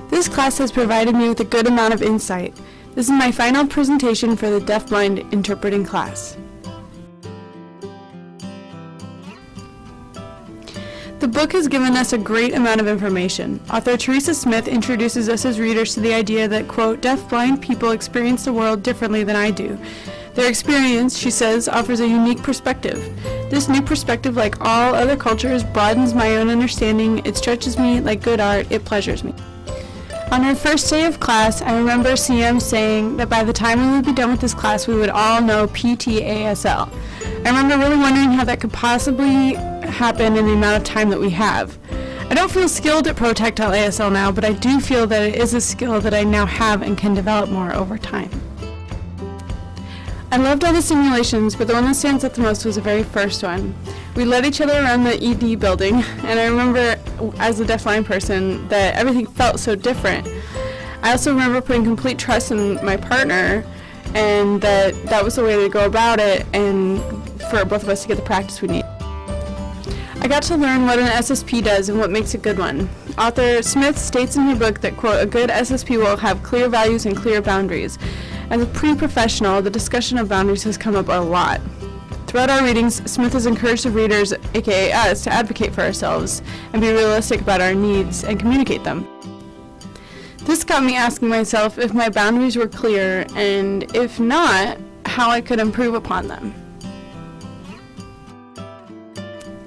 This class has provided me with a good amount of insight. This is my final presentation for the DeafBlind interpreting class. The book has given us a great amount of information. Author Teresa Smith introduces us as readers to the idea that, quote, deaf-blind people experience the world differently than I do. Their experience, she says, offers a unique perspective. This new perspective, like all other cultures, broadens my own understanding. It stretches me like good art. It pleasures me. On our first day of class, I remember CM saying that by the time we would be done with this class, we would all know PTASL. I remember really wondering how that could possibly happen in the amount of time that we have. I don't feel skilled at protactile ASL now, but I do feel that it is a skill that I now have and can develop more over time. I loved all the simulations, but the one that stands out the most was the very first one. We led each other around the ED building, and I remember, as a deafblind person, that everything felt so different. I also remember putting complete trust in my partner, and that was the way to go about it, and for both of us to get the practice we need. I got to learn what an SSP does and what makes a good one. Author Smith states in her book that, quote, a good SSP will have clear values and clear boundaries. As a pre-professional, the discussion of boundaries has come up a lot. Throughout our readings, Smith has encouraged the readers, aka us, to advocate for ourselves and be realistic about our needs and communicate them. This got me asking myself if my boundaries were clear, and if not, how I could improve upon them.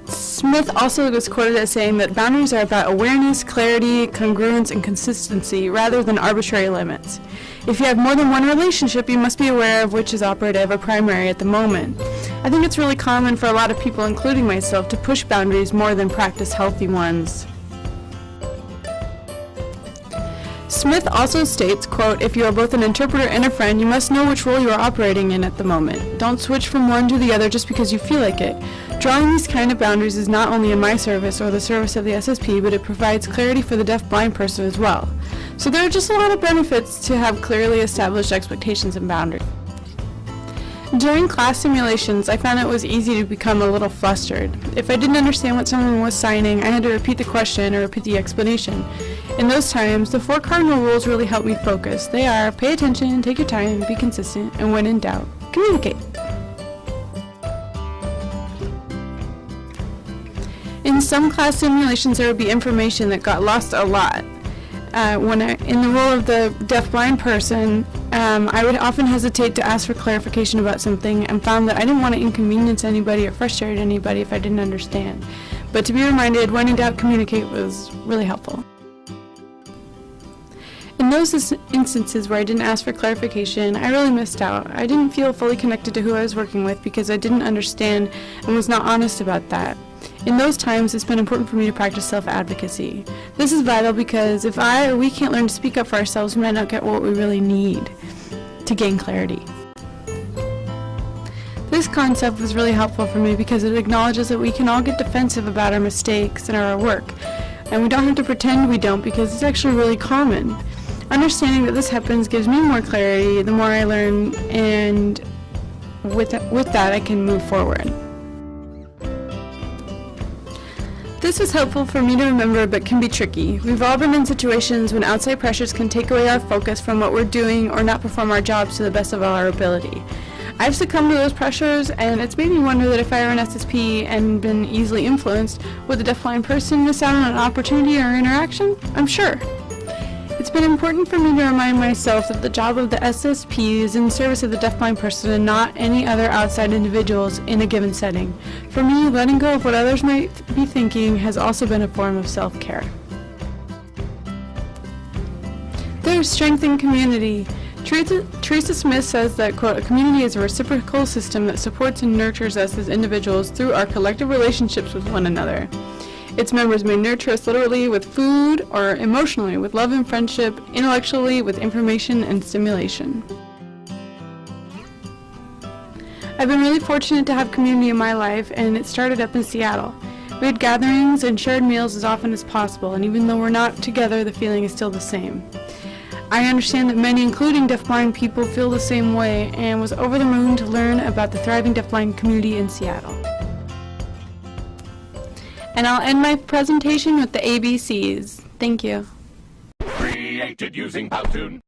Smith also was quoted as saying that boundaries are about awareness, clarity, congruence, and consistency rather than arbitrary limits. If you have more than one relationship, you must be aware of which is operative or primary at the moment. I think it's really common for a lot of people, including myself, to push boundaries more than practice healthy ones. Smith also states, quote, if you are both an interpreter and a friend, you must know which role you are operating in at the moment. Don't switch from one to the other just because you feel like it. Drawing these kind of boundaries is not only in my service or the service of the SSP, but it provides clarity for the deaf-blind person as well. So there are just a lot of benefits to have clearly established expectations and boundaries. During class simulations, I found it was easy to become a little flustered. If I didn't understand what someone was signing, I had to repeat the question or repeat the explanation. In those times, the 4 cardinal rules really helped me focus. They are, pay attention, take your time, be consistent, and when in doubt, communicate. In some class simulations, there would be information that got lost a lot. In the role of the deaf-blind person, I would often hesitate to ask for clarification about something and found that I didn't want to inconvenience anybody or frustrate anybody if I didn't understand. But to be reminded, when in doubt, communicate was really helpful. In those instances where I didn't ask for clarification, I really missed out. I didn't feel fully connected to who I was working with because I didn't understand and was not honest about that. In those times, it's been important for me to practice self-advocacy. This is vital because if I or we can't learn to speak up for ourselves, we might not get what we really need to gain clarity. This concept was really helpful for me because it acknowledges that we can all get defensive about our mistakes and our work, and we don't have to pretend we don't because it's actually really common. Understanding that this happens gives me more clarity the more I learn, and with that I can move forward. This is helpful for me to remember but can be tricky. We've all been in situations when outside pressures can take away our focus from what we're doing or not perform our jobs to the best of our ability. I've succumbed to those pressures, and it's made me wonder that if I were an SSP and been easily influenced, would the deaf-blind person miss out on an opportunity or interaction? I'm sure. It's been important for me to remind myself that the job of the SSP is in service of the deaf-blind person and not any other outside individuals in a given setting. For me, letting go of what others might be thinking has also been a form of self-care. There's strength in community. Teresa Smith says that, quote, a community is a reciprocal system that supports and nurtures us as individuals through our collective relationships with one another. Its members may nurture us literally with food or emotionally with love and friendship, intellectually with information and stimulation. I've been really fortunate to have community in my life, and it started up in Seattle. We had gatherings and shared meals as often as possible, and even though we're not together, the feeling is still the same. I understand that many, including deafblind people, feel the same way, and was over the moon to learn about the thriving deafblind community in Seattle. And I'll end my presentation with the ABCs. Thank you. created using Powtoon.